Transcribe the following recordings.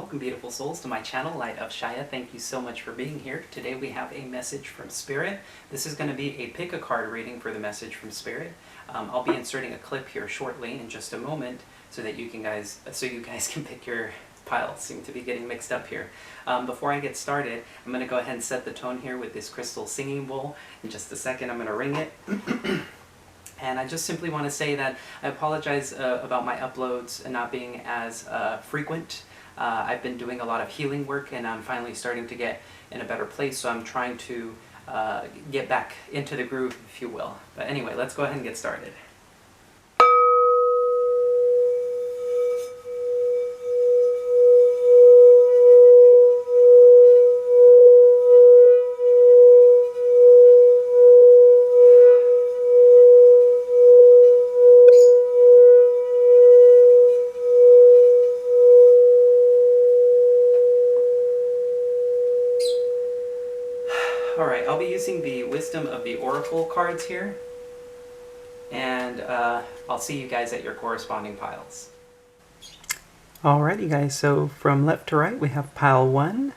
welcome beautiful souls to my channel, Light of Shaya. Thank you so much for being here. Today we have a message from Spirit. This is going to be a pick a card reading for the message from Spirit. I'll be inserting a clip here shortly in just a moment so that you guys can pick your piles. Seem to be getting mixed up here. Before I get started, I'm going to go ahead and set the tone here with this crystal singing bowl. In just a second I'm going to ring it. And I just simply want to say that I apologize about my uploads and not being as frequent. I've been doing a lot of healing work and I'm finally starting to get in a better place, so I'm trying to get back into the groove, if you will. But anyway, let's go ahead and get started. Alright, I'll be using the Wisdom of the Oracle cards here, and I'll see you guys at your corresponding piles. Alrighty guys, so from left to right we have pile 1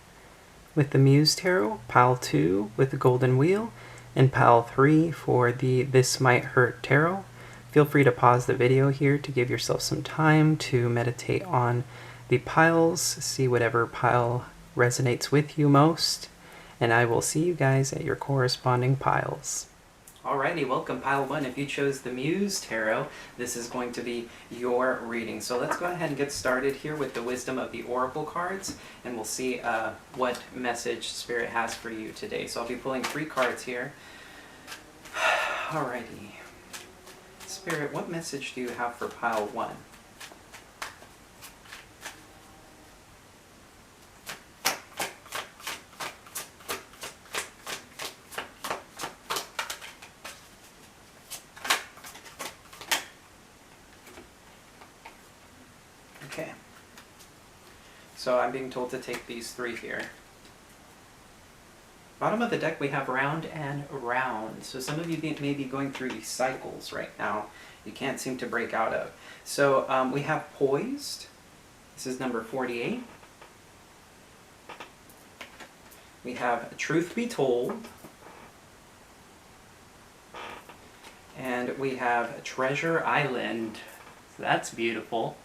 with the Muse Tarot, pile 2 with the Golden Wheel, and pile 3 for the This Might Hurt Tarot. Feel free to pause the video here to give yourself some time to meditate on the piles, see whatever pile resonates with you most. And I will see you guys at your corresponding piles. Alrighty, welcome pile 1. If you chose the Muse Tarot, this is going to be your reading. So let's go ahead and get started here with the Wisdom of the Oracle cards, and we'll see what message Spirit has for you today. So I'll be pulling 3 cards here. Alrighty. Spirit, what message do you have for pile 1? Okay, so I'm being told to take these 3 here. Bottom of the deck we have round and round. So some of you may be going through these cycles right now you can't seem to break out of. So we have poised. This is number 48. We have truth be told. And we have treasure island. So that's beautiful.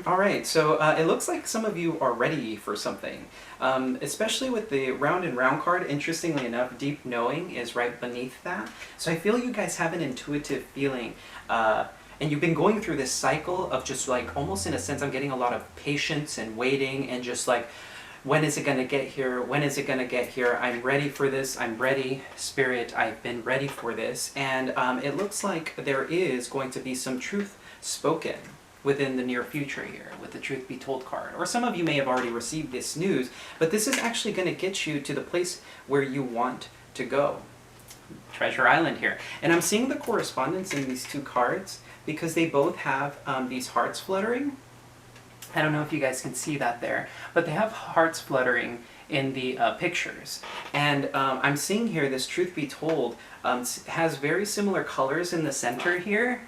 Alright, so it looks like some of you are ready for something, especially with the round and round card. Interestingly enough, deep knowing is right beneath that. So I feel you guys have an intuitive feeling, and you've been going through this cycle of just like, almost in a sense, I'm getting a lot of patience and waiting and just like, when is it going to get here? When is it going to get here? I'm ready for this. I'm ready, Spirit. I've been ready for this. And it looks like there is going to be some truth spoken within the near future here with the Truth Be Told card. Or some of you may have already received this news, but this is actually going to get you to the place where you want to go. Treasure Island here. And I'm seeing the correspondence in these 2 cards because they both have these hearts fluttering. I don't know if you guys can see that there, but they have hearts fluttering in the pictures. And I'm seeing here this Truth Be Told has very similar colors in the center here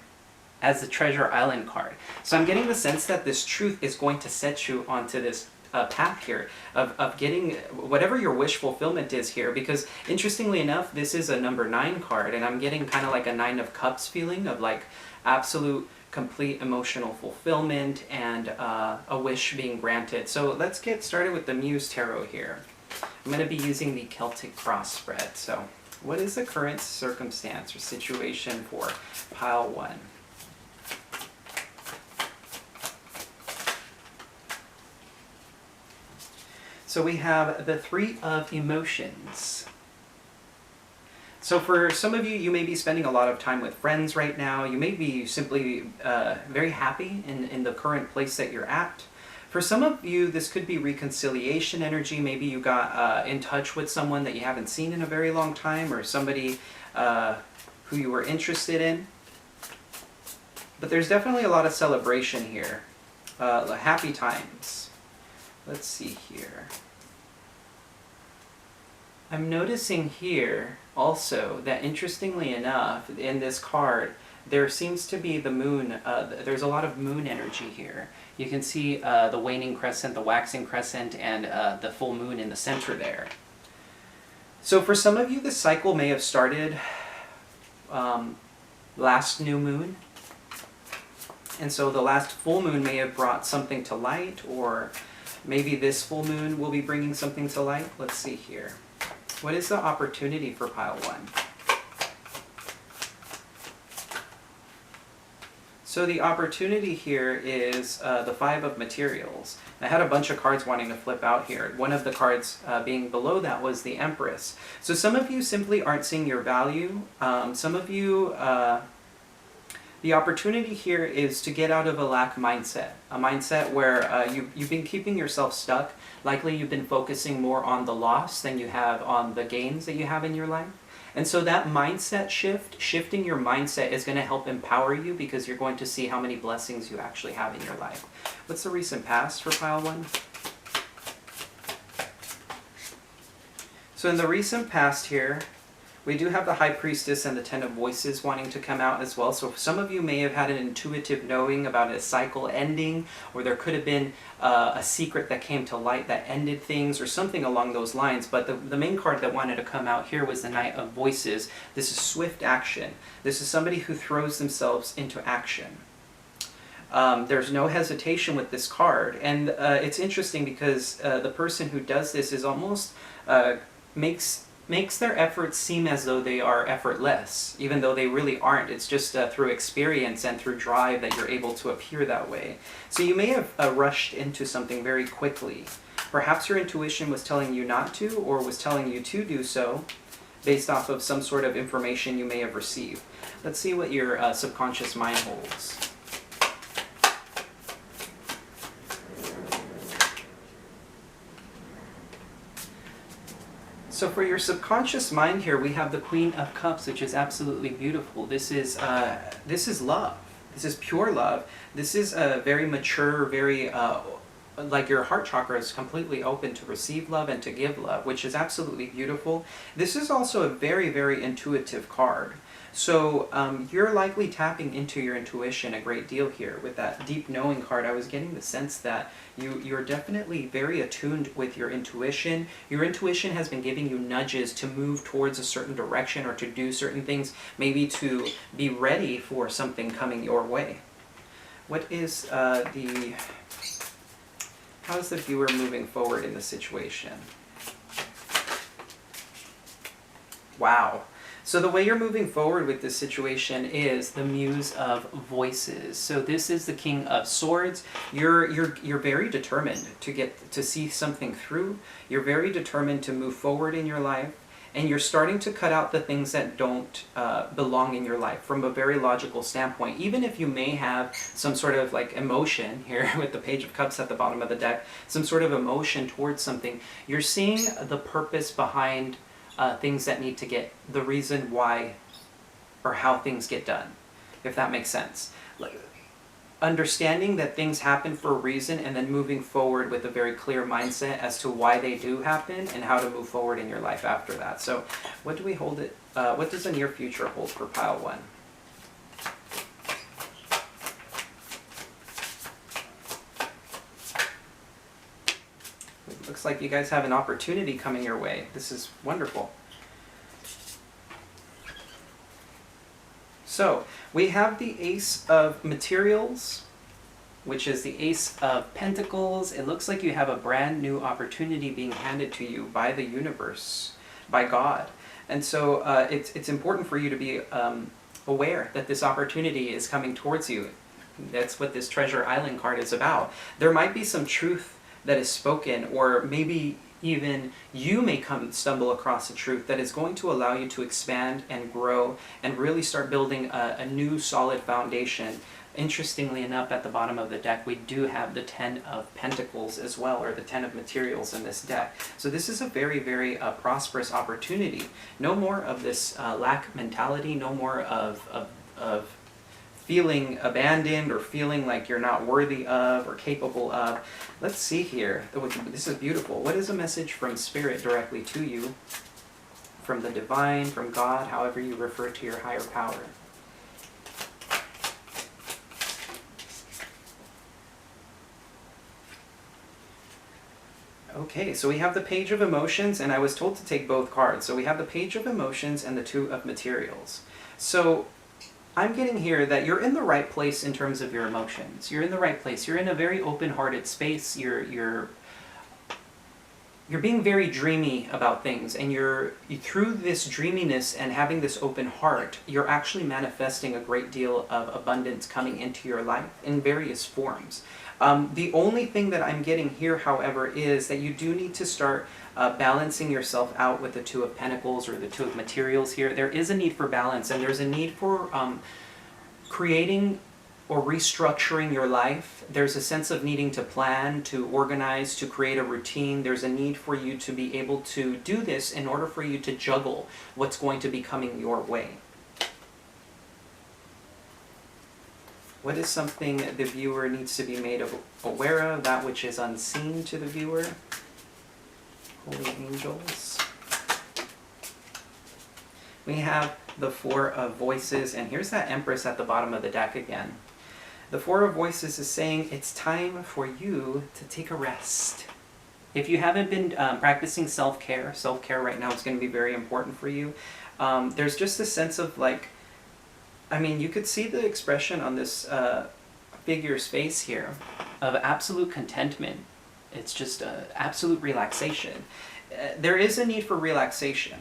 as the Treasure Island card. So I'm getting the sense that this truth is going to set you onto this path here of getting whatever your wish fulfillment is here, because interestingly enough this is a number 9 card, and I'm getting kind of like a 9 of Cups feeling of like absolute complete emotional fulfillment and a wish being granted. So let's get started with the Muse Tarot here. I'm going to be using the Celtic cross spread. So what is the current circumstance or situation for pile 1? So we have the 3 of Emotions. So for some of you, you may be spending a lot of time with friends right now. You may be simply very happy in the current place that you're at. For some of you, this could be reconciliation energy. Maybe you got in touch with someone that you haven't seen in a very long time, or somebody who you were interested in. But there's definitely a lot of celebration here. Happy times. Let's see here. I'm noticing here also that, interestingly enough, in this card, there seems to be the moon, there's a lot of moon energy here. You can see the waning crescent, the waxing crescent, and the full moon in the center there. So for some of you, this cycle may have started last new moon. And so the last full moon may have brought something to light, or maybe this full moon will be bringing something to light. Let's see here. What is the opportunity for pile 1? So the opportunity here is the 5 of materials. I had a bunch of cards wanting to flip out here. One of the cards being below that was the Empress. So some of you simply aren't seeing your value. Some of you, the opportunity here is to get out of a lack mindset. A mindset where you've been keeping yourself stuck. Likely you've been focusing more on the loss than you have on the gains that you have in your life. And so that mindset shift, shifting your mindset, is going to help empower you, because you're going to see how many blessings you actually have in your life. What's the recent past for pile 1? So in the recent past here, we do have the High Priestess and the Ten of Voices wanting to come out as well. So some of you may have had an intuitive knowing about a cycle ending, or there could have been a secret that came to light that ended things, or something along those lines. But the main card that wanted to come out here was the Knight of Voices. This is swift action. This is somebody who throws themselves into action. There's no hesitation with this card. And it's interesting because the person who does this is almost makes their efforts seem as though they are effortless, even though they really aren't. It's just through experience and through drive that you're able to appear that way. So you may have rushed into something very quickly. Perhaps your intuition was telling you not to, or was telling you to do so, based off of some sort of information you may have received. Let's see what your subconscious mind holds. So for your subconscious mind here, we have the Queen of Cups, which is absolutely beautiful. This is love. This is pure love. This is a very mature, very like your heart chakra is completely open to receive love and to give love, which is absolutely beautiful. This is also a very, very intuitive card. So you're likely tapping into your intuition a great deal here. With that deep knowing card, I was getting the sense that you're definitely very attuned with your intuition. Your intuition has been giving you nudges to move towards a certain direction, or to do certain things, maybe to be ready for something coming your way. What is how's the viewer moving forward in the situation? Wow. So the way you're moving forward with this situation is the Muse of Voices. So this is the King of Swords. You're very determined to see something through. You're very determined to move forward in your life, and you're starting to cut out the things that don't belong in your life from a very logical standpoint. Even if you may have some sort of like emotion here with the Page of Cups at the bottom of the deck, some sort of emotion towards something, you're seeing the purpose behind things that need to get, the reason why or how things get done, if that makes sense. Like, understanding that things happen for a reason, and then moving forward with a very clear mindset as to why they do happen and how to move forward in your life after that. So what do we hold it, what does the near future hold for pile 1? Looks like you guys have an opportunity coming your way. This is wonderful. So, we have the Ace of Materials, which is the Ace of Pentacles. It looks like you have a brand new opportunity being handed to you by the universe, by God. And so it's important for you to be aware that this opportunity is coming towards you. That's what this Treasure Island card is about. There might be some truth that is spoken, or maybe even you may stumble across a truth that is going to allow you to expand and grow and really start building a new solid foundation. Interestingly enough, at the bottom of the deck, we do have the Ten of Pentacles as well, or the Ten of Materials in this deck. So this is a very, very prosperous opportunity. No more of this lack mentality, no more of feeling abandoned or feeling like you're not worthy of or capable of. Let's see here. This is beautiful. What is a message from Spirit directly to you? From the divine, from God, however you refer to your higher power. Okay, so we have the Page of Emotions, and I was told to take both cards. So we have the Page of Emotions and the Two of Materials. So I'm getting here that you're in the right place in terms of your emotions. You're in the right place. You're in a very open-hearted space. You're being very dreamy about things, and through this dreaminess and having this open heart, you're actually manifesting a great deal of abundance coming into your life in various forms. The only thing that I'm getting here, however, is that you do need to start balancing yourself out with the Two of Pentacles or the Two of Materials here. There is a need for balance, and there's a need for creating or restructuring your life. There's a sense of needing to plan, to organize, to create a routine. There's a need for you to be able to do this in order for you to juggle what's going to be coming your way. What is something the viewer needs to be made aware of, that which is unseen to the viewer? Holy angels. We have the Four of Voices, and here's that Empress at the bottom of the deck again. The Four of Voices is saying it's time for you to take a rest. If you haven't been practicing self-care right now is going to be very important for you. There's just a sense of like, I mean, you could see the expression on this figure's face here of absolute contentment. It's just absolute relaxation. There is a need for relaxation.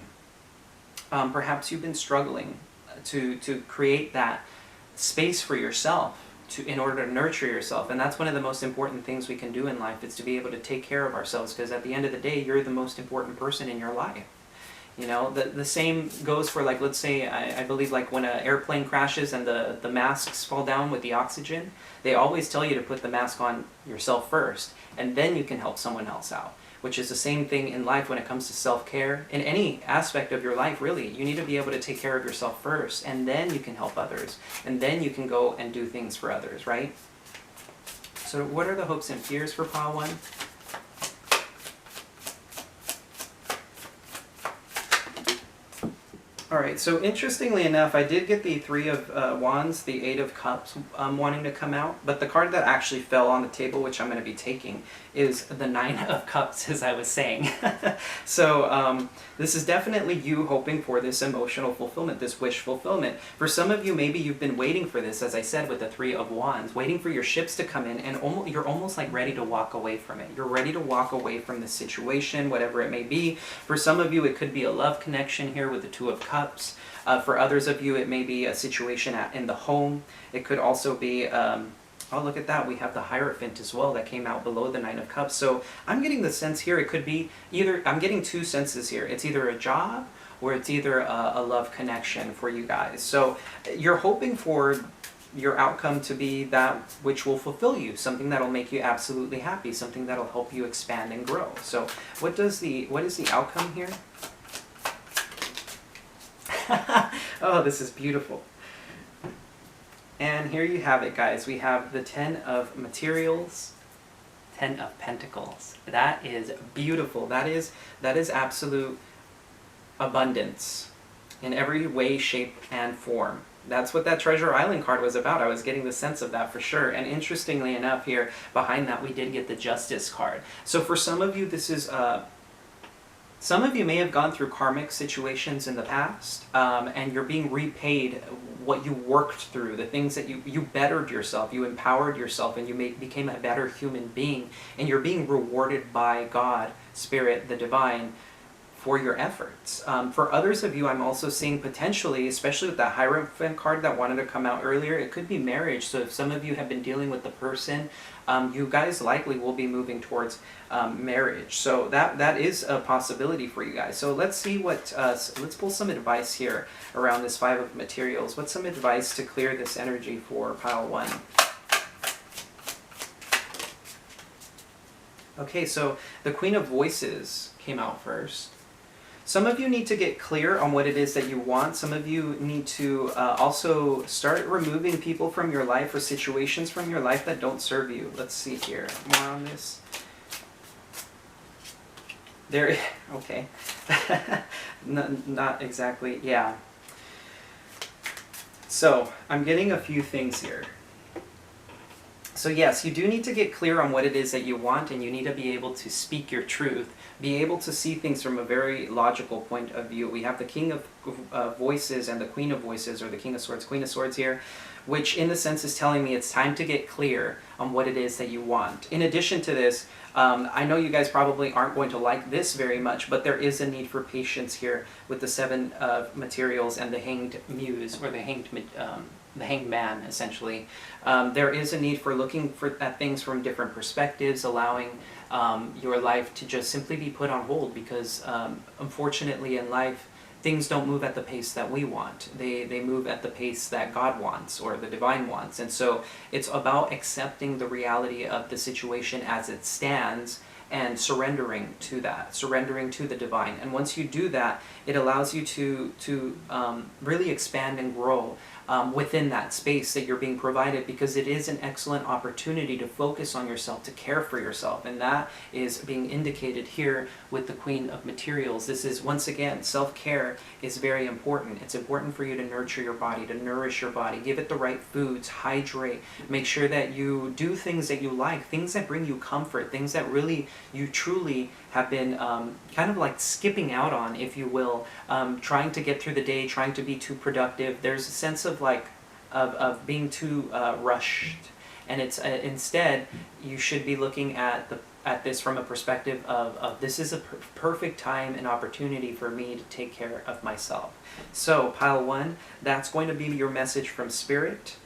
Perhaps you've been struggling to create that space for yourself in order to nurture yourself. And that's one of the most important things we can do in life, is to be able to take care of ourselves, because at the end of the day, you're the most important person in your life. You know, the same goes for, like, let's say, I believe, like, when an airplane crashes and the masks fall down with the oxygen, they always tell you to put the mask on yourself first, and then you can help someone else out, which is the same thing in life when it comes to self-care. In any aspect of your life, really, you need to be able to take care of yourself first, and then you can help others, and then you can go and do things for others, right? So what are the hopes and fears for pile 1? Alright, so interestingly enough, I did get the Three of Wands, the Eight of Cups wanting to come out, but the card that actually fell on the table, which I'm going to be taking, is the Nine of Cups, as I was saying. So this is definitely you hoping for this emotional fulfillment, this wish fulfillment. For some of you, maybe you've been waiting for this, as I said, with the Three of Wands, waiting for your ships to come in, and you're almost like ready to walk away from it. You're ready to walk away from the situation, whatever it may be. For some of you, it could be a love connection here with the Two of Cups. For others of you, it may be a situation in the home. It could also be, oh, look at that, we have the Hierophant as well that came out below the Nine of Cups. So I'm getting the sense here, it could be either, I'm getting two senses here. It's either a job or it's either a love connection for you guys. So you're hoping for your outcome to be that which will fulfill you, something that'll make you absolutely happy, something that'll help you expand and grow. So what is the outcome here? Oh, this is beautiful. And here you have it, guys. We have the Ten of Materials, Ten of Pentacles. That is beautiful. That is absolute abundance in every way, shape, and form. That's what that Treasure Island card was about. I was getting the sense of that for sure. And interestingly enough, here behind that, we did get the Justice card. So for some of you, this is some of you may have gone through karmic situations in the past, and you're being repaid what you worked through, the things that you bettered yourself, you empowered yourself, and you became a better human being, and you're being rewarded by God, Spirit, the Divine, for your efforts. For others of you, I'm also seeing potentially, especially with that Hierophant card that wanted to come out earlier, it could be marriage. So if some of you have been dealing with the person, you guys likely will be moving towards marriage. So that is a possibility for you guys. So let's see what, let's pull some advice here around this Five of Materials. What's some advice to clear this energy for pile 1? Okay, so the Queen of Voices came out first. Some of you need to get clear on what it is that you want. Some of you need to also start removing people from your life or situations from your life that don't serve you. Let's see here. More on this. There, okay. Not exactly, yeah. So, I'm getting a few things here. So yes, you do need to get clear on what it is that you want, and you need to be able to speak your truth, be able to see things from a very logical point of view. We have the King of Voices and the Queen of Voices, or the King of Swords, Queen of Swords here, which in the sense is telling me it's time to get clear on what it is that you want. In addition to this, I know you guys probably aren't going to like this very much, but there is a need for patience here with the Seven of Materials and the Hanged Muse, or the Hanged Man, essentially. There is a need for looking at things from different perspectives, allowing your life to just simply be put on hold, because unfortunately in life, things don't move at the pace that we want. They move at the pace that God wants, or the divine wants. And so it's about accepting the reality of the situation as it stands and surrendering to that, surrendering to the divine. And once you do that, it allows you to really expand and grow within that space that you're being provided, because it is an excellent opportunity to focus on yourself, to care for yourself. And that is being indicated here with the Queen of Materials. This is, once again, self-care is very important. It's important for you to nurture your body, to nourish your body, give it the right foods, hydrate, make sure that you do things that you like, things that bring you comfort, things that really you truly have been kind of like skipping out on, if you will, trying to get through the day, trying to be too productive. There's a sense of of being too rushed, and it's instead you should be looking at this from a perspective of this is a perfect time and opportunity for me to take care of myself. So pile 1, that's going to be your message from Spirit.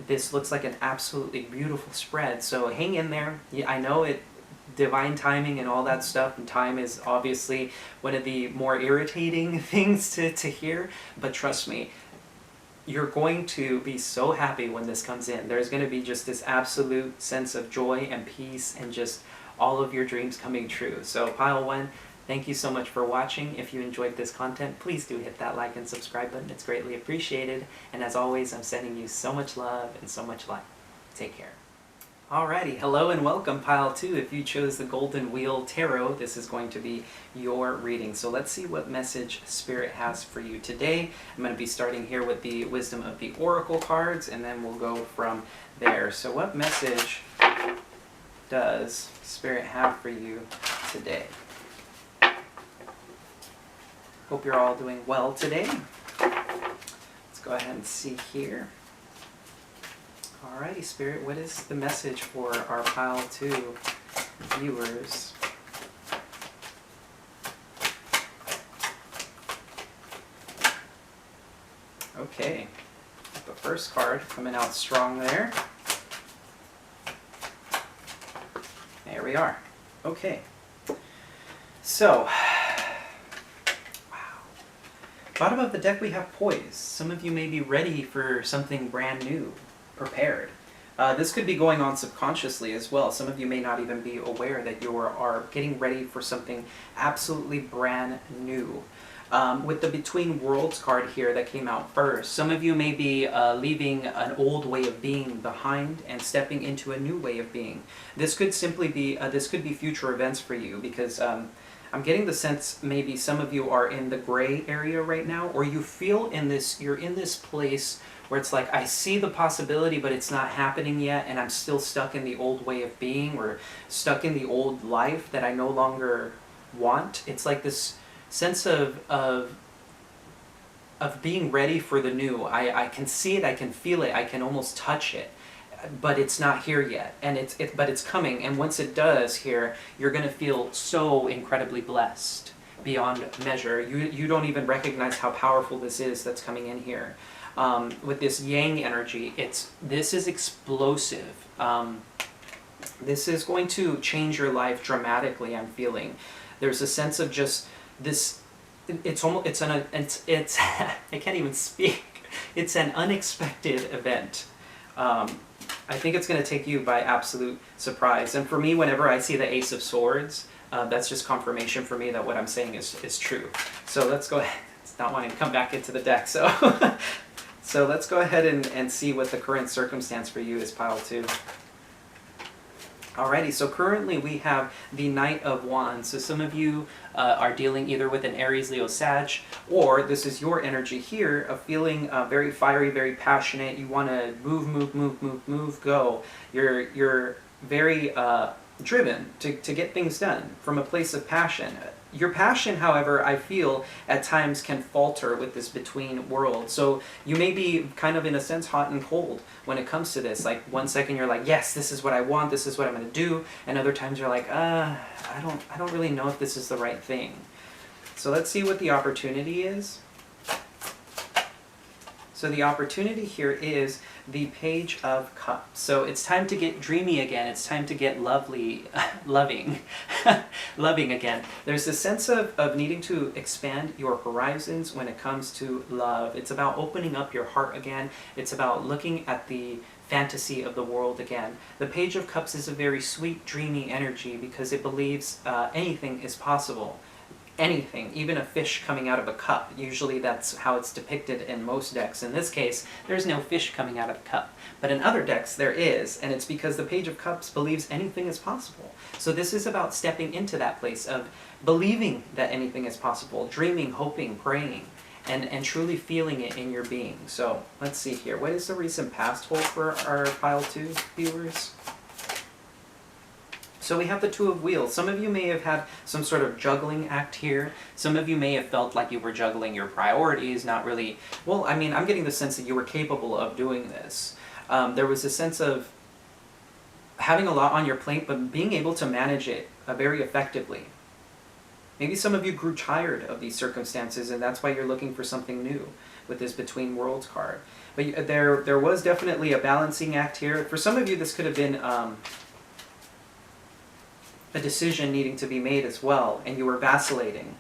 This looks like an absolutely beautiful spread, so hang in there. I know divine timing and all that stuff, and time is obviously one of the more irritating things to hear, but trust me, you're going to be so happy when this comes in. There's going to be just this absolute sense of joy and peace, and just all of your dreams coming true. So pile 1, thank you so much for watching. If you enjoyed this content, please do hit that like and subscribe button. It's greatly appreciated. And as always, I'm sending you so much love and so much light. Take care. Alrighty, hello and welcome, pile 2. If you chose the Golden Wheel Tarot, this is going to be your reading. So let's see what message Spirit has for you today. I'm going to be starting here with the Wisdom of the Oracle cards, and then we'll go from there. So what message does Spirit have for you today? Hope you're all doing well today. Let's go ahead and see here. Alrighty, Spirit, what is the message for our pile 2 viewers? Okay, the first card coming out strong there. There we are. Okay, so, wow. Bottom of the deck we have Poise. Some of you may be ready for something brand new. Prepared. This could be going on subconsciously as well. Some of you may not even be aware that you are getting ready for something absolutely brand new. With the Between Worlds card here that came out first, some of you may be leaving an old way of being behind and stepping into a new way of being. This could simply be this could be future events for you, because I'm getting the sense maybe some of you are in the gray area right now, or you feel you're in this place where it's like, I see the possibility, but it's not happening yet, and I'm still stuck in the old way of being, or stuck in the old life that I no longer want. It's like this sense of being ready for the new. I can see it, I can feel it, I can almost touch it, but it's not here yet, and but it's coming, and once it does here, you're going to feel so incredibly blessed beyond measure. You don't even recognize how powerful this is that's coming in here. With this yang energy, this is explosive. This is going to change your life dramatically, I'm feeling. There's a sense of just this, I can't even speak. It's an unexpected event. I think it's going to take you by absolute surprise. And for me, whenever I see the Ace of Swords, that's just confirmation for me that what I'm saying is true. So let's go ahead. It's not wanting to come back into the deck, so so let's go ahead and see what the current circumstance for you is, pile 2. Alrighty, so currently we have the Knight of Wands. So some of you are dealing either with an Aries, Leo, Sag, or this is your energy here of feeling very fiery, very passionate. You want to move, move, move, move, move, go. You're very driven to get things done from a place of passion. Your passion, however, I feel at times can falter with this between world. So you may be kind of in a sense hot and cold when it comes to this. Like one second you're like, yes, this is what I want, this is what I'm going to do, and other times you're like, I don't really know if this is the right thing. So let's see what the opportunity is. So the opportunity here is the Page of Cups. So it's time to get dreamy again. It's time to get loving again. There's a sense of needing to expand your horizons when it comes to love. It's about opening up your heart again. It's about looking at the fantasy of the world again. The Page of Cups is a very sweet, dreamy energy because it believes anything is possible. Anything, even a fish coming out of a cup. Usually that's how it's depicted in most decks. In this case, there's no fish coming out of a cup. But in other decks, there is, and it's because the Page of Cups believes anything is possible. So this is about stepping into that place of believing that anything is possible, dreaming, hoping, praying, and truly feeling it in your being. So let's see here. What is the recent past hold for our pile 2 viewers? So we have the Two of Wheels. Some of you may have had some sort of juggling act here. Some of you may have felt like you were juggling your priorities, not really... Well, I mean, I'm getting the sense that you were capable of doing this. There was a sense of having a lot on your plate, but being able to manage it very effectively. Maybe some of you grew tired of these circumstances, and that's why you're looking for something new with this Between Worlds card. But there was definitely a balancing act here. For some of you, this could have been... a decision needing to be made as well, and you were vacillating.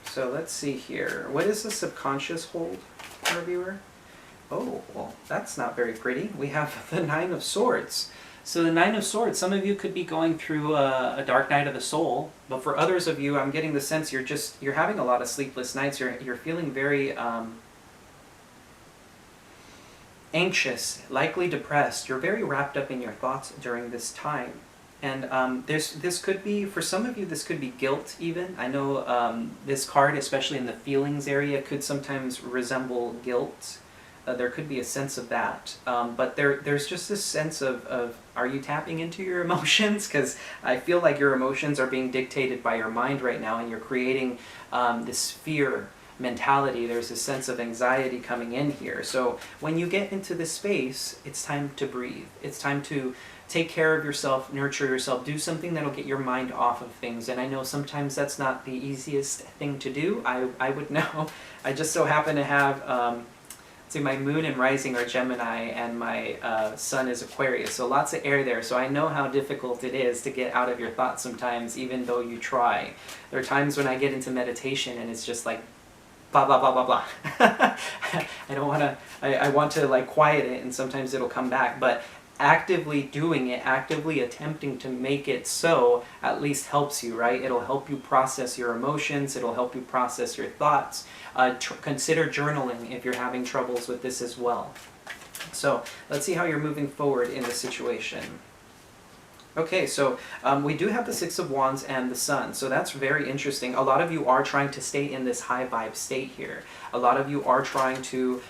So let's see here. What is the subconscious hold for our viewer? Oh, well, that's not very pretty. We have the Nine of Swords. So the Nine of Swords, some of you could be going through a dark night of the soul, but for others of you, I'm getting the sense you're having a lot of sleepless nights. You're feeling very anxious, likely depressed. You're very wrapped up in your thoughts during this time. And this could be, for some of you, this could be guilt even. I know this card, especially in the feelings area, could sometimes resemble guilt. There could be a sense of that. But there's just this sense of, are you tapping into your emotions? Because I feel like your emotions are being dictated by your mind right now, and you're creating this fear mentality. There's a sense of anxiety coming in here. So when you get into this space, it's time to breathe. It's time to take care of yourself, nurture yourself, do something that'll get your mind off of things. And I know sometimes that's not the easiest thing to do. I would know. I just so happen to have, see, my moon and rising are Gemini, and my sun is Aquarius. So lots of air there. So I know how difficult it is to get out of your thoughts sometimes, even though you try. There are times when I get into meditation and it's just like, blah, blah, blah, blah, blah. I don't want to, I want to like quiet it, and sometimes it'll come back. But actively doing it, actively attempting to make it so, at least helps you, right? It'll help you process your emotions, it'll help you process your thoughts. Consider journaling if you're having troubles with this as well. So let's see how you're moving forward in the situation. Okay, so we do have the Six of Wands and the Sun, so that's very interesting. A lot of you are trying to stay in this high vibe state here. A lot of you are trying to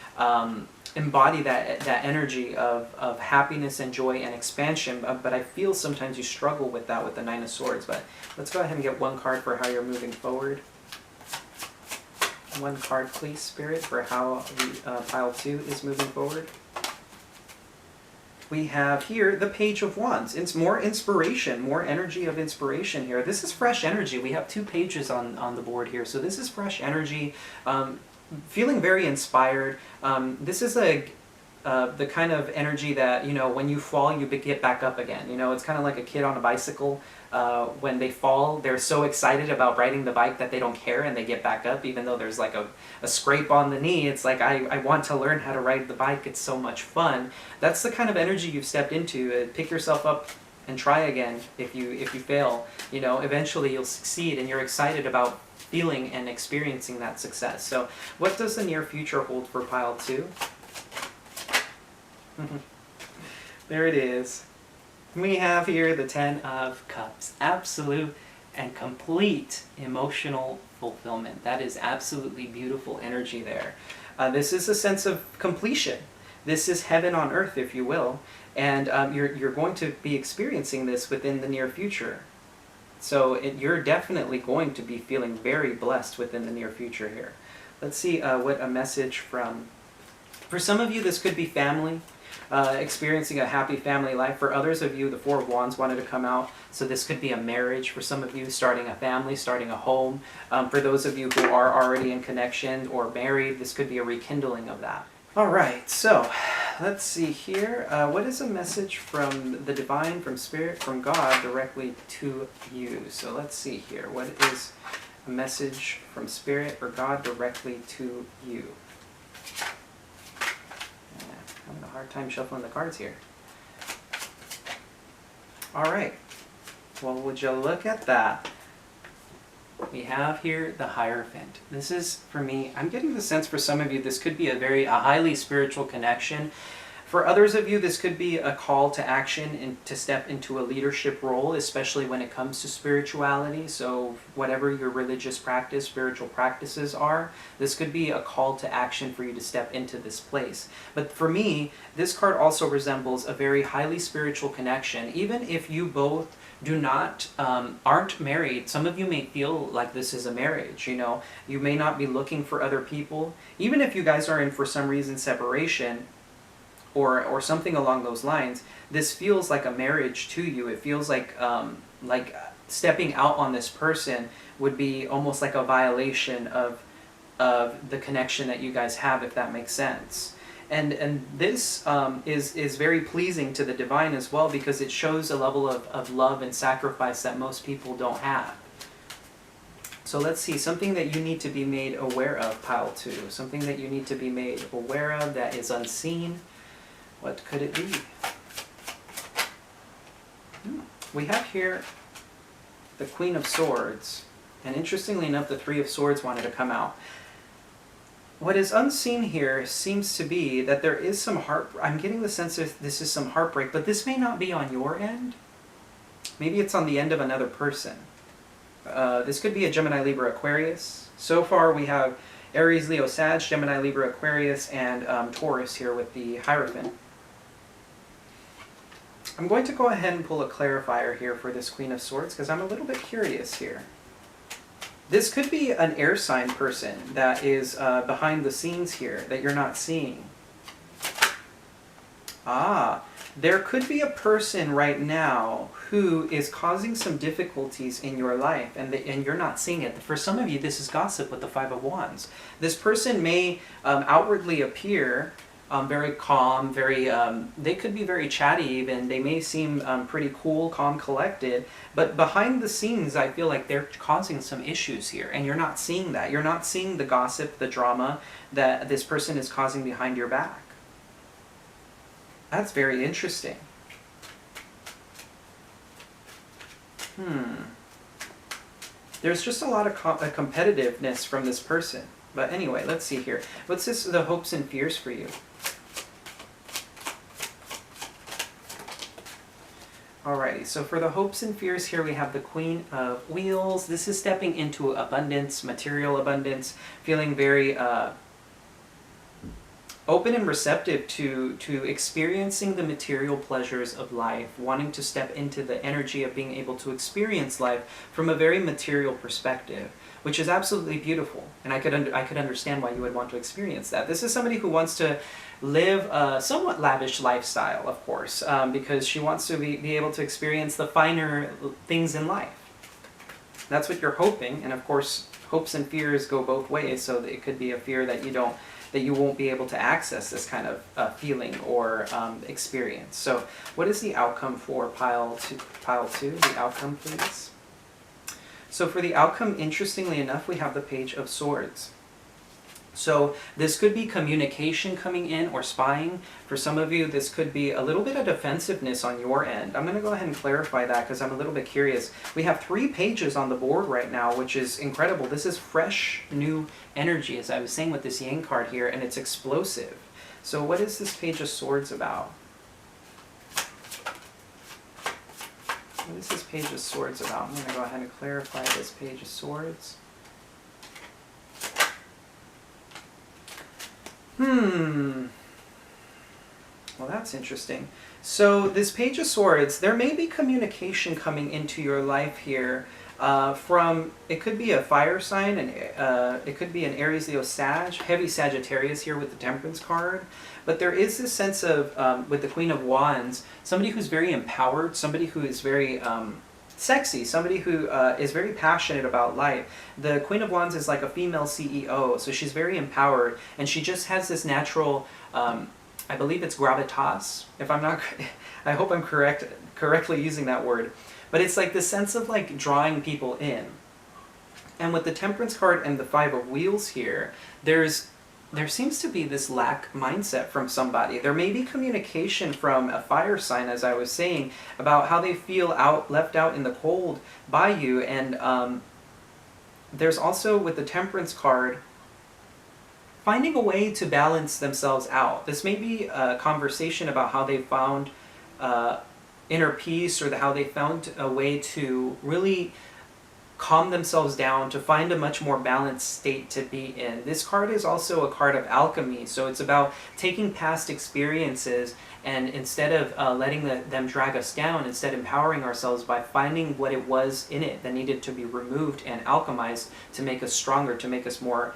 embody that energy of happiness and joy and expansion, but I feel sometimes you struggle with that with the Nine of Swords. But let's go ahead and get one card for how you're moving forward. One card, please, Spirit, for how the pile 2 is moving forward. We have here the Page of Wands. It's more inspiration, more energy of inspiration here. This is fresh energy. We have 2 pages on the board here, so this is fresh energy. Feeling very inspired. This is the kind of energy that, you know, when you fall, you get back up again. You know, it's kind of like a kid on a bicycle. When they fall, they're so excited about riding the bike that they don't care, and they get back up even though there's like a scrape on the knee. It's like, I want to learn how to ride the bike. It's so much fun. That's the kind of energy you've stepped into. Pick yourself up and try again. If you fail, you know, eventually you'll succeed, and you're excited about feeling and experiencing that success. So what does the near future hold for pile 2? There it is. We have here the Ten of Cups. Absolute and complete emotional fulfillment. That is absolutely beautiful energy there. This is a sense of completion. This is heaven on earth, if you will. And you're going to be experiencing this within the near future. So you're definitely going to be feeling very blessed within the near future here. Let's see what a message from... For some of you, this could be family. Experiencing a happy family life. For others of you, the Four of Wands wanted to come out, so this could be a marriage. For some of you, starting a family, starting a home. For those of you who are already in connection or married, this could be a rekindling of that. All right, so let's see here. What is a message from the divine, from spirit, from God directly to you? So let's see here. What is a message from spirit or God directly to you? Having a hard time shuffling the cards here. All right. Well, would you look at that? We have here the Hierophant. This is, for me, I'm getting the sense for some of you, this could be a highly spiritual connection. For others of you, this could be a call to action and to step into a leadership role, especially when it comes to spirituality. So whatever your religious practice, spiritual practices are, this could be a call to action for you to step into this place. But for me, this card also resembles a very highly spiritual connection. Even if you both aren't married, some of you may feel like this is a marriage, you know. You may not be looking for other people. Even if you guys are in, for some reason, separation, or something along those lines, this feels like a marriage to you. It feels like stepping out on this person would be almost like a violation of the connection that you guys have, if that makes sense. And this is very pleasing to the divine as well, because it shows a level of love and sacrifice that most people don't have. So let's see, something that you need to be made aware of, pile 2. Something that you need to be made aware of that is unseen. What could it be? We have here the Queen of Swords, and interestingly enough, the Three of Swords wanted to come out. What is unseen here seems to be that there is some I'm getting the sense that this is some heartbreak, but this may not be on your end. Maybe it's on the end of another person. This could be a Gemini, Libra, Aquarius. So far we have Aries, Leo, Sag, Gemini, Libra, Aquarius, and Taurus here with the Hierophant. I'm going to go ahead and pull a clarifier here for this Queen of Swords, because I'm a little bit curious here. This could be an air sign person that is behind the scenes here that you're not seeing. There could be a person right now who is causing some difficulties in your life, and you're not seeing it. For some of you, this is gossip with the Five of Wands. This person may outwardly appear very calm, they could be very chatty even. They may seem pretty cool, calm, collected, but behind the scenes, I feel like they're causing some issues here, and you're not seeing that. You're not seeing the gossip, the drama that this person is causing behind your back. That's very interesting. There's just a lot of competitiveness from this person. But anyway, let's see here. What's the hopes and fears for you? Alrighty, so for the hopes and fears here, we have the Queen of Wheels. This is stepping into abundance, material abundance, feeling very open and receptive to experiencing the material pleasures of life, wanting to step into the energy of being able to experience life from a very material perspective, which is absolutely beautiful. And I could understand why you would want to experience that. This is somebody who wants to live a somewhat lavish lifestyle, of course, because she wants to be able to experience the finer things in life. That's what you're hoping, and of course, hopes and fears go both ways, so that it could be a fear that you won't be able to access this kind of feeling or experience. So what is the outcome for pile 2? The outcome, please. So for the outcome, interestingly enough, we have the Page of Swords. So this could be communication coming in or spying. For some of you, this could be a little bit of defensiveness on your end. I'm going to go ahead and clarify that because I'm a little bit curious. We have 3 pages on the board right now, which is incredible. This is fresh, new energy, as I was saying with this Yang card here, and it's explosive. So what is this Page of Swords about? What is this Page of Swords about? I'm going to go ahead and clarify this Page of Swords. Well, that's interesting. So this Page of Swords, there may be communication coming into your life here from, it could be a fire sign, and it could be an Aries, Leo, Sag, heavy Sagittarius here with the Temperance card. But there is this sense of, with the Queen of Wands, somebody who's very empowered, somebody who is very sexy, somebody who is very passionate about life. The Queen of Wands is like a female CEO, so she's very empowered, and she just has this natural, I believe it's gravitas, if I'm not, I hope I'm correctly using that word, but it's like the sense of like drawing people in. And with the Temperance card and the Five of Wheels here, there seems to be this lack mindset from somebody. There may be communication from a fire sign, as I was saying, about how they feel left out in the cold by you. And there's also, with the Temperance card, finding a way to balance themselves out. This may be a conversation about how they found inner peace, or how they found a way to really calm themselves down, to find a much more balanced state to be in. This card is also a card of alchemy, so it's about taking past experiences and instead of letting them drag us down, instead empowering ourselves by finding what it was in it that needed to be removed and alchemized to make us stronger, to make us more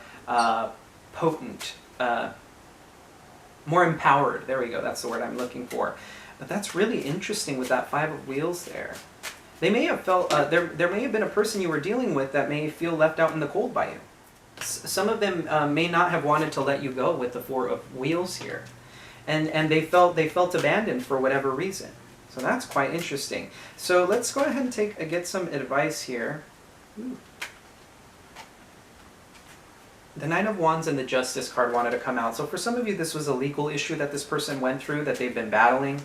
potent, more empowered. There we go, that's the word I'm looking for. But that's really interesting with that Five of Wheels there. They may have felt, there may have been a person you were dealing with that may feel left out in the cold by you. Some of them may not have wanted to let you go with the Four of Wheels here. And they felt abandoned for whatever reason. So that's quite interesting. So let's go ahead and get some advice here. Ooh. The Nine of Wands and the Justice card wanted to come out. So for some of you, this was a legal issue that this person went through, that they've been battling.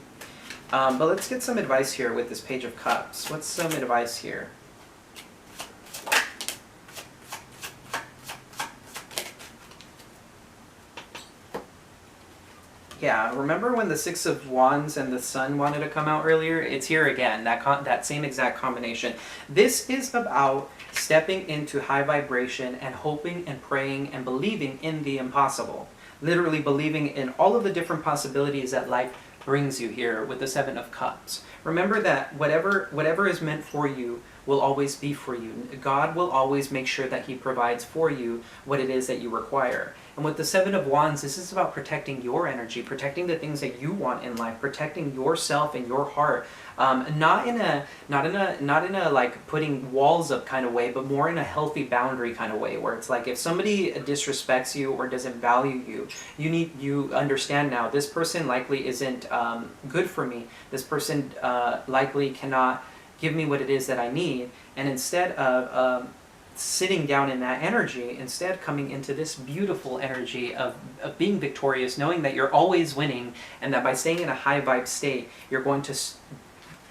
But let's get some advice here with this Page of Cups. What's some advice here? Yeah, remember when the Six of Wands and the Sun wanted to come out earlier? It's here again, that same exact combination. This is about stepping into high vibration and hoping and praying and believing in the impossible. Literally believing in all of the different possibilities that life brings you here with the Seven of Cups. Remember that whatever is meant for you will always be for you. God will always make sure that He provides for you what it is that you require. And with the Seven of Wands, this is about protecting your energy, protecting the things that you want in life, protecting yourself and your heart. Not in a like putting walls up kind of way, but more in a healthy boundary kind of way, where it's like if somebody disrespects you or doesn't value you, you understand now this person likely isn't good for me. This person likely cannot give me what it is that I need, and instead of sitting down in that energy, instead coming into this beautiful energy of being victorious, knowing that you're always winning, and that by staying in a high vibe state, you're going to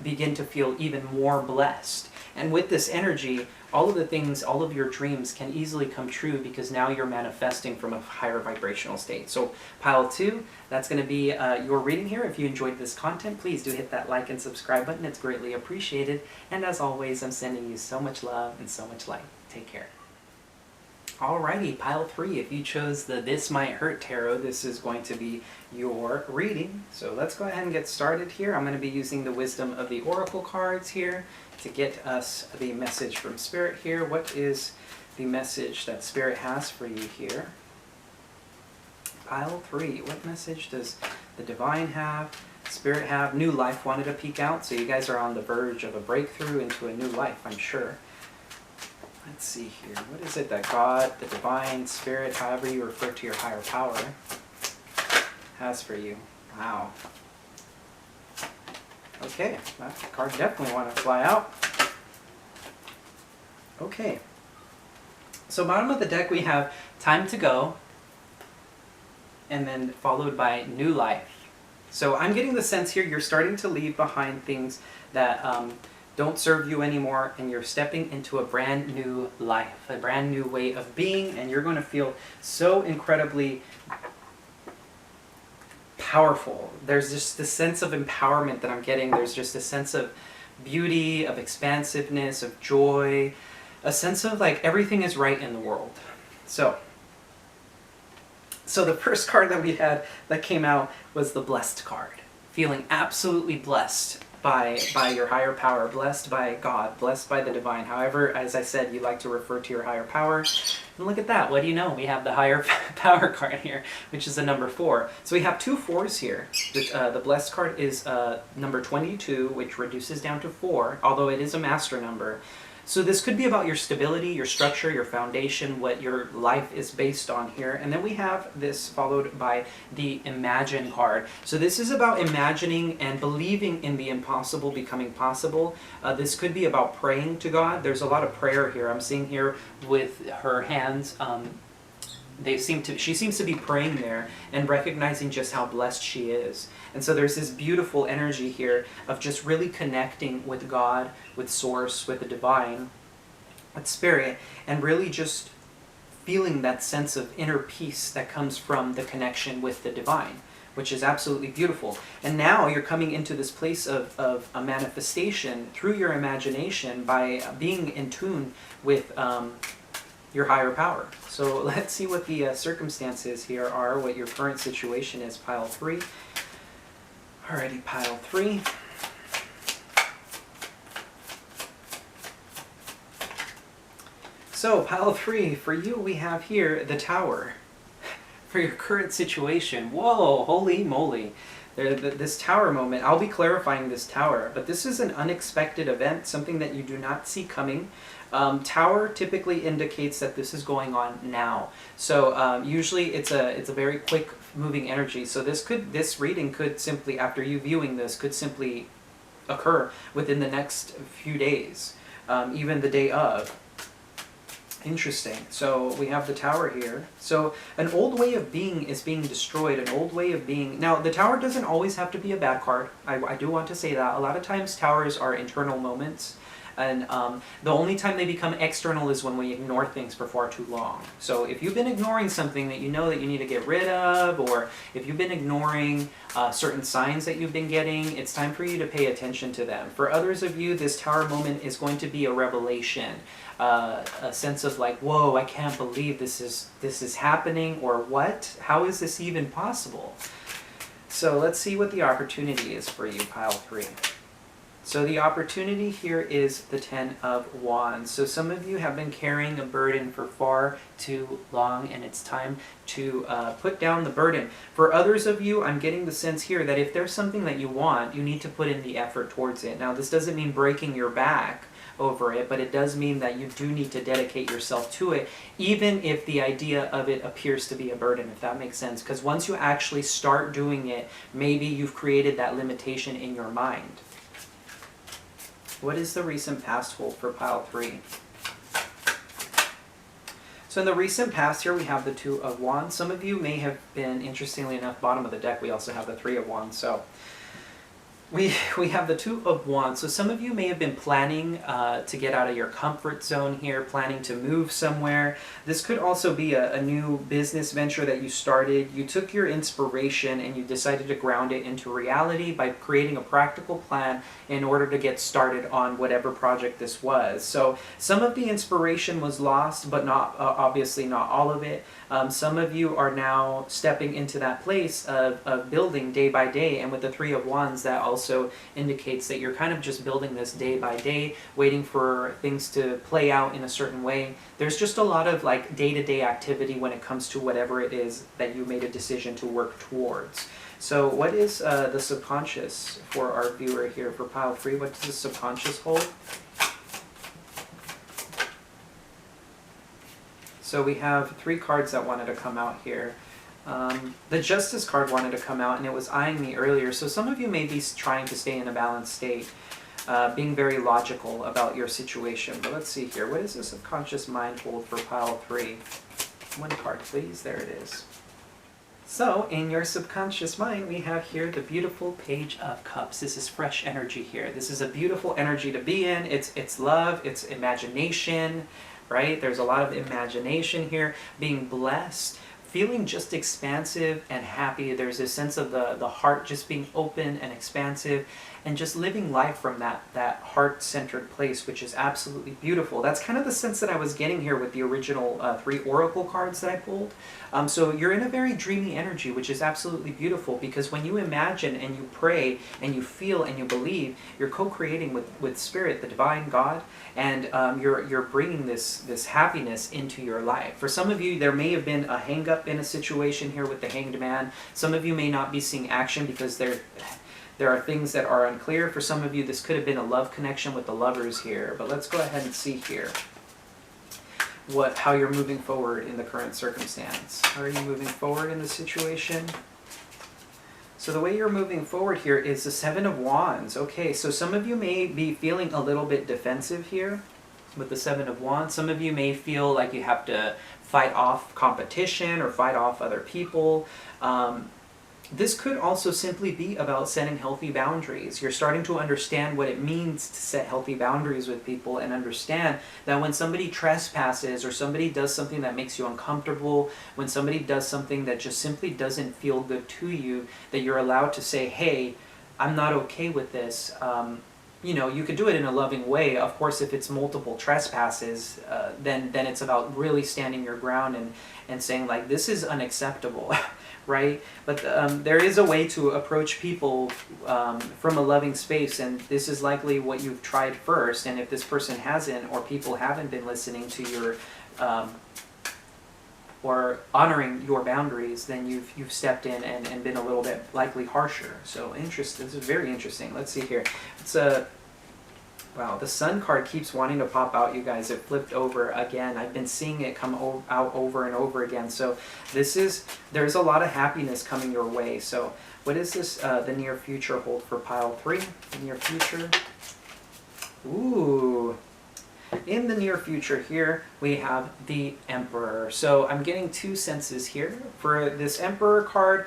begin to feel even more blessed. And with this energy, all of the things, all of your dreams can easily come true, because now you're manifesting from a higher vibrational state. So pile 2, that's going to be your reading here. If you enjoyed this content, please do hit that like and subscribe button. It's greatly appreciated. And as always, I'm sending you so much love and so much light. Take care. Alrighty, pile 3. If you chose the This Might Hurt Tarot, this is going to be your reading. So let's go ahead and get started here. I'm going to be using the Wisdom of the Oracle cards here to get us the message from Spirit here. What is the message that Spirit has for you here? Pile 3. What message does the Divine have? Spirit have? New life wanted to peek out, so you guys are on the verge of a breakthrough into a new life, I'm sure. Let's see here. What is it that God, the Divine, Spirit, however you refer to your higher power, has for you? Wow. Okay, that card definitely want to fly out. Okay. So bottom of the deck we have Time to Go, and then followed by New Life. So I'm getting the sense here you're starting to leave behind things that don't serve you anymore, and you're stepping into a brand new life, a brand new way of being, and you're going to feel so incredibly powerful. There's just this sense of empowerment that I'm getting. There's just a sense of beauty, of expansiveness, of joy, a sense of like everything is right in the world. So the first card that we had that came out was the blessed card. Feeling absolutely blessed by your higher power, blessed by God, blessed by the divine. However, as I said, you like to refer to your higher power. And look at that. What do you know? We have the higher power card here, which is the number 4. So we have 2 4s here. The blessed card is number 22, which reduces down to 4, although it is a master number. So this could be about your stability, your structure, your foundation, what your life is based on here. And then we have this followed by the Imagine card. So this is about imagining and believing in the impossible becoming possible. This could be about praying to God. There's a lot of prayer here. I'm seeing here with her hands, she seems to be praying there and recognizing just how blessed she is. And so there's this beautiful energy here of just really connecting with God, with Source, with the divine, with Spirit, and really just feeling that sense of inner peace that comes from the connection with the divine, which is absolutely beautiful. And now you're coming into this place of a manifestation through your imagination by being in tune with your higher power. So let's see what the circumstances here are, what your current situation is, pile 3. Alrighty, pile 3. So pile 3, for you we have here the Tower. For your current situation, whoa, holy moly. This Tower moment, I'll be clarifying this Tower, but this is an unexpected event, something that you do not see coming. Tower typically indicates that this is going on now. So usually it's a very quick moving energy. So this reading could simply, after you viewing this, could simply occur within the next few days, even the day of. Interesting. So we have the Tower here. So an old way of being is being destroyed. An old way of being... Now, the Tower doesn't always have to be a bad card. I do want to say that. A lot of times Towers are internal moments. And the only time they become external is when we ignore things for far too long. So if you've been ignoring something that you know that you need to get rid of, or if you've been ignoring certain signs that you've been getting, it's time for you to pay attention to them. For others of you, this Tower moment is going to be a revelation. A sense of like, whoa, I can't believe this is happening, or what? How is this even possible? So let's see what the opportunity is for you, pile 3. So the opportunity here is the 10 of Wands. So some of you have been carrying a burden for far too long, and it's time to put down the burden. For others of you, I'm getting the sense here that if there's something that you want, you need to put in the effort towards it. Now, this doesn't mean breaking your back over it, but it does mean that you do need to dedicate yourself to it, even if the idea of it appears to be a burden, if that makes sense. Because once you actually start doing it, maybe you've created that limitation in your mind. What is the recent past hold for pile 3? So in the recent past here, we have the 2 of Wands. Some of you may have been, interestingly enough, bottom of the deck, we also have the 3 of Wands. So we have the 2 of Wands. So some of you may have been planning to get out of your comfort zone here, planning to move somewhere. This could also be a new business venture that you started. You took your inspiration and you decided to ground it into reality by creating a practical plan in order to get started on whatever project this was. So some of the inspiration was lost, but not obviously not all of it. Some of you are now stepping into that place of building day by day, and with the 3 of Wands, that also indicates that you're kind of just building this day by day, waiting for things to play out in a certain way. There's just a lot of like day-to-day activity when it comes to whatever it is that you made a decision to work towards. So what is the subconscious for our viewer here for pile 3? What does the subconscious hold? So we have 3 cards that wanted to come out here. The Justice card wanted to come out, and it was eyeing me earlier. So some of you may be trying to stay in a balanced state, being very logical about your situation. But let's see here. What does the subconscious mind hold for pile 3? 1 card, please. There it is. So in your subconscious mind, we have here the beautiful Page of Cups. This is fresh energy here. This is a beautiful energy to be in. It's love, it's imagination, right? There's a lot of imagination here, being blessed, feeling just expansive and happy. There's a sense of the heart just being open and expansive. and just living life from that heart-centered place, which is absolutely beautiful. That's kind of the sense that I was getting here with the original 3 oracle cards that I pulled. So you're in a very dreamy energy, which is absolutely beautiful, because when you imagine and you pray and you feel and you believe, you're co-creating with Spirit, the divine God, and you're bringing this happiness into your life. For some of you, there may have been a hang-up in a situation here with the Hanged Man. Some of you may not be seeing action because there are things that are unclear. For some of you, this could have been a love connection with the Lovers here. But let's go ahead and see here how you're moving forward in the current circumstance. How are you moving forward in the situation? So the way you're moving forward here is the 7 of Wands. Okay, so some of you may be feeling a little bit defensive here with the 7 of Wands. Some of you may feel like you have to fight off competition or fight off other people. This could also simply be about setting healthy boundaries. You're starting to understand what it means to set healthy boundaries with people, and understand that when somebody trespasses or somebody does something that makes you uncomfortable, when somebody does something that just simply doesn't feel good to you, that you're allowed to say, hey, I'm not okay with this. You know, you could do it in a loving way. Of course, if it's multiple trespasses, then it's about really standing your ground and saying, like, this is unacceptable. Right? But there is a way to approach people from a loving space, and this is likely what you've tried first. And if this person hasn't, or people haven't been listening to your or honoring your boundaries, then you've stepped in and been a little bit likely harsher. So interesting. This is very interesting. Let's see here. It's wow, the Sun card keeps wanting to pop out, you guys. It flipped over again. I've been seeing it come out over and over again. So there's a lot of happiness coming your way. So what is this, the near future hold for pile 3? The near future. Ooh. In the near future here, we have the Emperor. So I'm getting 2 senses here. For this Emperor card,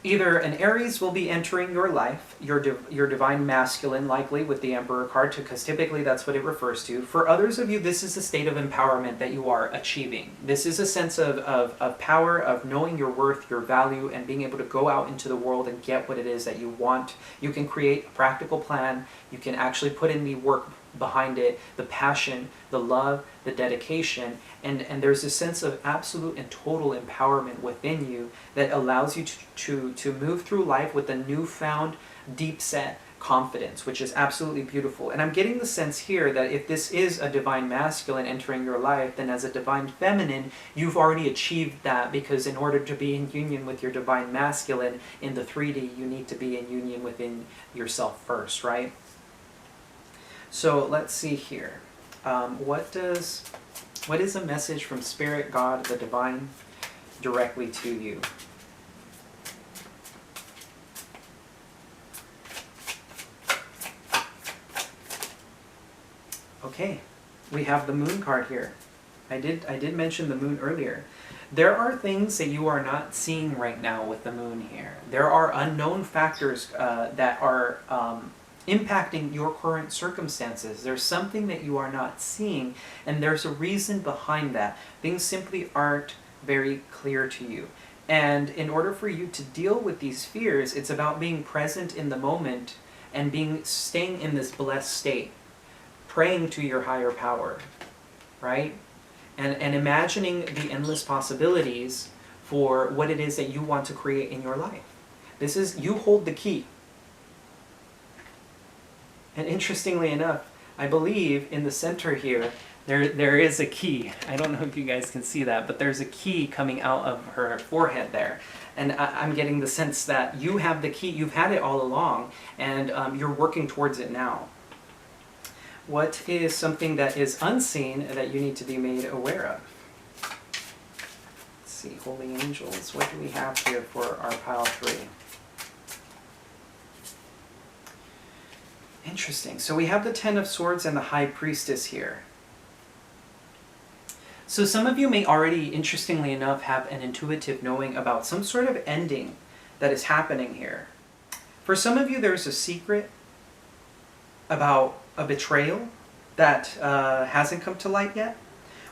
either an Aries will be entering your life, your divine masculine, likely with the Emperor card, because typically that's what it refers to. For others of you, this is a state of empowerment that you are achieving. This is a sense of power, of knowing your worth, your value, and being able to go out into the world and get what it is that you want. You can create a practical plan. You can actually put in the work behind it, the passion, the love, the dedication, and there's a sense of absolute and total empowerment within you that allows you to move through life with a newfound, deep-set confidence, which is absolutely beautiful. And I'm getting the sense here that if this is a divine masculine entering your life, then as a divine feminine, you've already achieved that, because in order to be in union with your divine masculine in the 3D, you need to be in union within yourself first, right? So let's see here. What is a message from Spirit, God, the Divine, directly to you? Okay, we have the Moon card here. I did mention the Moon earlier. There are things that you are not seeing right now with the Moon here. There are unknown factors that are impacting your current circumstances. There's something that you are not seeing, and there's a reason behind that. Things simply aren't very clear to you. And in order for you to deal with these fears, it's about being present in the moment and staying in this blessed state, praying to your higher power, right? And imagining the endless possibilities for what it is that you want to create in your life. You hold the key. And interestingly enough, I believe in the center here, there is a key. I don't know if you guys can see that, but there's a key coming out of her forehead there. And I'm getting the sense that you have the key, you've had it all along, and you're working towards it now. What is something that is unseen that you need to be made aware of? Let's see, Holy Angels, what do we have here for our pile 3? Interesting. So we have the 10 of Swords and the High Priestess here. So some of you may already, interestingly enough, have an intuitive knowing about some sort of ending that is happening here. For some of you, there's a secret about a betrayal that hasn't come to light yet,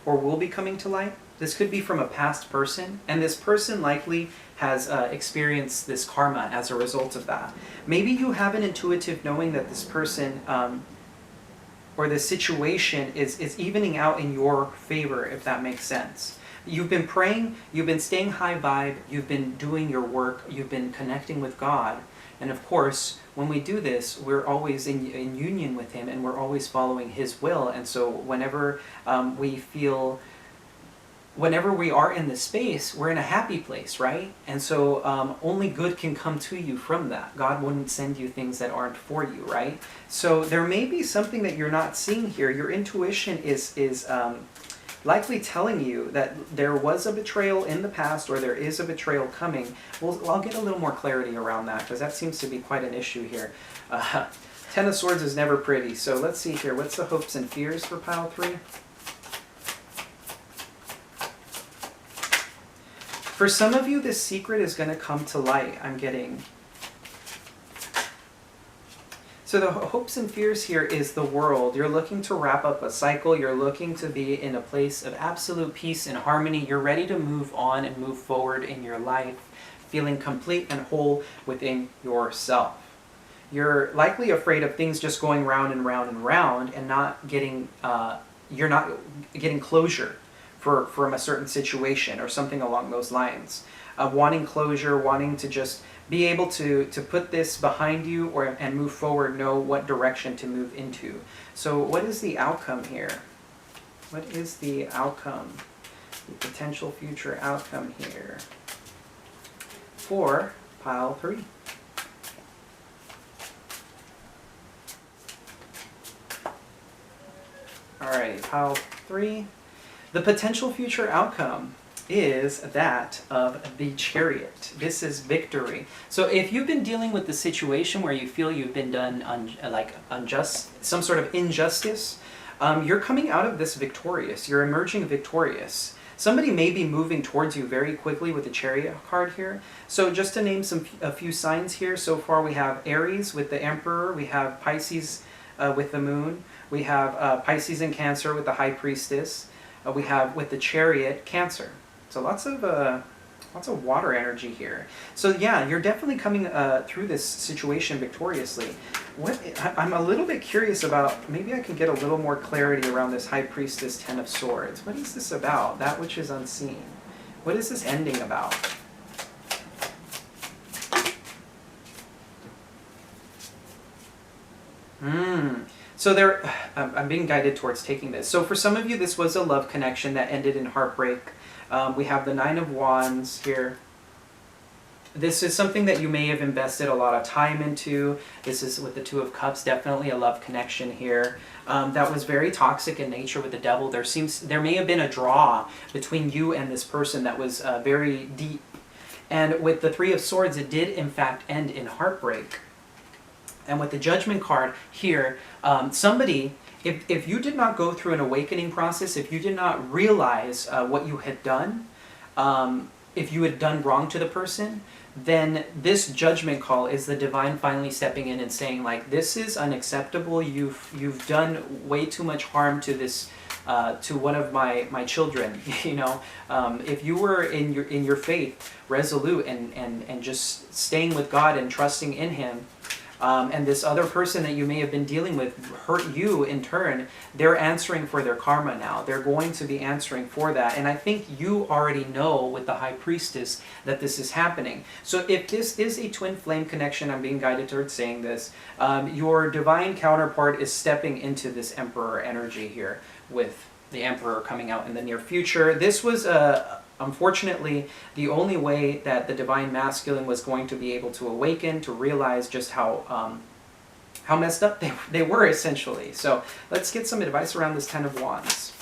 or will be coming to light. This could be from a past person, and this person likely has experienced this karma as a result of that. Maybe you have an intuitive knowing that this person or this situation is evening out in your favor, if that makes sense. You've been praying, you've been staying high vibe, you've been doing your work, you've been connecting with God. And of course, when we do this, we're always in union with Him, and we're always following His will. And so whenever whenever we are in this space, we're in a happy place, right? And so only good can come to you from that. God wouldn't send you things that aren't for you, right? So there may be something that you're not seeing here. Your intuition is likely telling you that there was a betrayal in the past, or there is a betrayal coming. Well, I'll get a little more clarity around that, because that seems to be quite an issue here. Ten of Swords is never pretty. So let's see here. What's the hopes and fears for pile 3? For some of you, this secret is going to come to light, I'm getting. So the hopes and fears here is the world. You're looking to wrap up a cycle. You're looking to be in a place of absolute peace and harmony. You're ready to move on and move forward in your life, feeling complete and whole within yourself. You're likely afraid of things just going round and round and round, and not getting, you're not getting closure from a certain situation or something along those lines. Wanting closure, wanting to just be able to put this behind you and move forward, know what direction to move into. So what is the outcome here? What is the outcome? The potential future outcome here for pile 3. Alright, pile 3. The potential future outcome is that of the Chariot. This is victory. So if you've been dealing with the situation where you feel you've been done unjust, some sort of injustice, you're coming out of this victorious. You're emerging victorious. Somebody may be moving towards you very quickly with the Chariot card here. So just to name a few signs here, so far we have Aries with the Emperor, we have Pisces with the Moon, we have Pisces and Cancer with the High Priestess, we have with the Chariot Cancer. So lots of water energy here. So yeah, you're definitely coming through this situation victoriously. I'm a little bit curious about, maybe I can get a little more clarity around this High Priestess 10 of Swords. What is this about? That which is unseen. What is this ending about? So I'm being guided towards taking this. So for some of you, this was a love connection that ended in heartbreak. We have the 9 of Wands here. This is something that you may have invested a lot of time into. This is with the 2 of Cups, definitely a love connection here. That was very toxic in nature with the Devil. There may have been a draw between you and this person that was very deep. And with the 3 of Swords, it did in fact end in heartbreak. And with the Judgment card here, somebody, if you did not go through an awakening process, if you did not realize what you had done, if you had done wrong to the person, then this judgment call is the divine finally stepping in and saying, like, this is unacceptable. You've done way too much harm to this, to one of my children. You know, if you were in your faith resolute and just staying with God and trusting in Him, and this other person that you may have been dealing with hurt you in turn, they're answering for their karma now. They're going to be answering for that. And I think you already know with the High Priestess that this is happening. So if this is a twin flame connection, I'm being guided towards saying this, your divine counterpart is stepping into this Emperor energy here with the Emperor coming out in the near future. This was unfortunately the only way that the Divine Masculine was going to be able to awaken, to realize just how messed up they were, essentially. So let's get some advice around this 10 of Wands.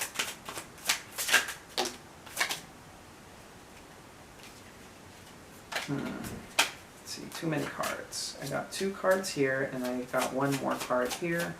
Let's see, too many cards. I got 2 cards here, and I got 1 more card here.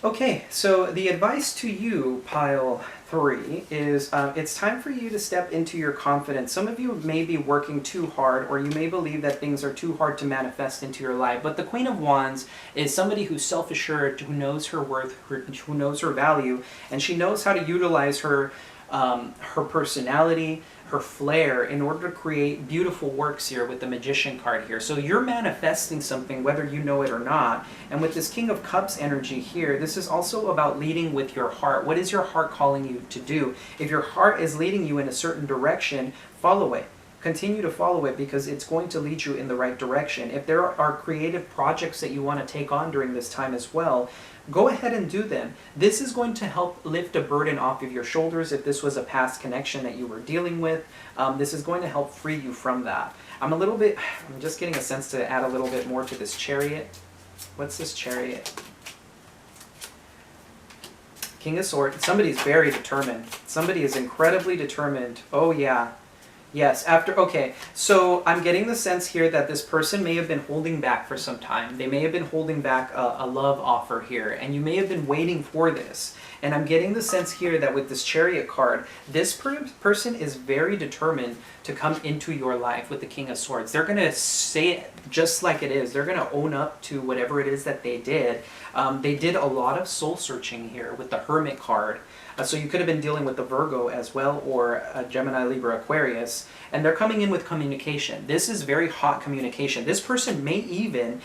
Okay, so the advice to you, pile 3, is it's time for you to step into your confidence. Some of you may be working too hard, or you may believe that things are too hard to manifest into your life. But the Queen of Wands is somebody who's self-assured, who knows her worth, who knows her value, and she knows how to utilize her her personality, her flair, in order to create beautiful works here with the Magician card here. So you're manifesting something whether you know it or not. And with this King of Cups energy here, this is also about leading with your heart. What is your heart calling you to do? If your heart is leading you in a certain direction, follow it. Continue to follow it, because it's going to lead you in the right direction. If there are creative projects that you want to take on during this time as well, go ahead and do them. This is going to help lift a burden off of your shoulders. If this was a past connection that you were dealing with, this is going to help free you from that. I'm just getting a sense to add a little bit more to this Chariot. What's this Chariot? King of Swords. Somebody's very determined. Somebody is incredibly determined. Oh yeah. Yes, okay, so I'm getting the sense here that this person may have been holding back for some time. They may have been holding back a love offer here, and you may have been waiting for this. And I'm getting the sense here that with this Chariot card, this person is very determined to come into your life with the King of Swords. They're going to say it just like it is. They're going to own up to whatever it is that they did. They did a lot of soul searching here with the Hermit card. So you could have been dealing with the Virgo as well, or Gemini, Libra, Aquarius, and they're coming in with communication. This is very hot communication. This person may even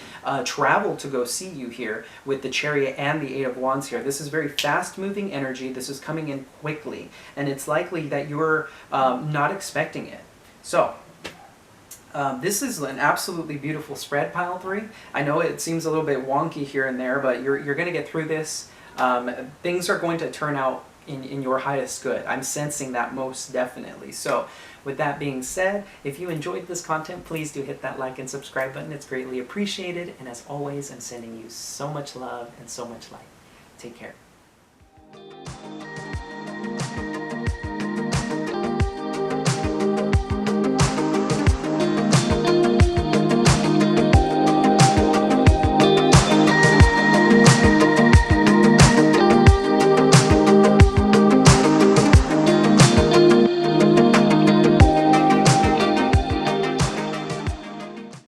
travel to go see you here with the Chariot and the Eight of Wands here. This is very fast-moving energy. This is coming in quickly, and it's likely that you're not expecting it. So, this is an absolutely beautiful spread, pile 3. I know it seems a little bit wonky here and there, but you're going to get through this. Things are going to turn out in your highest good. I'm sensing that most definitely. So with that being said, if you enjoyed this content, please do hit that like and subscribe button. It's greatly appreciated. And as always, I'm sending you so much love and so much light. Take care.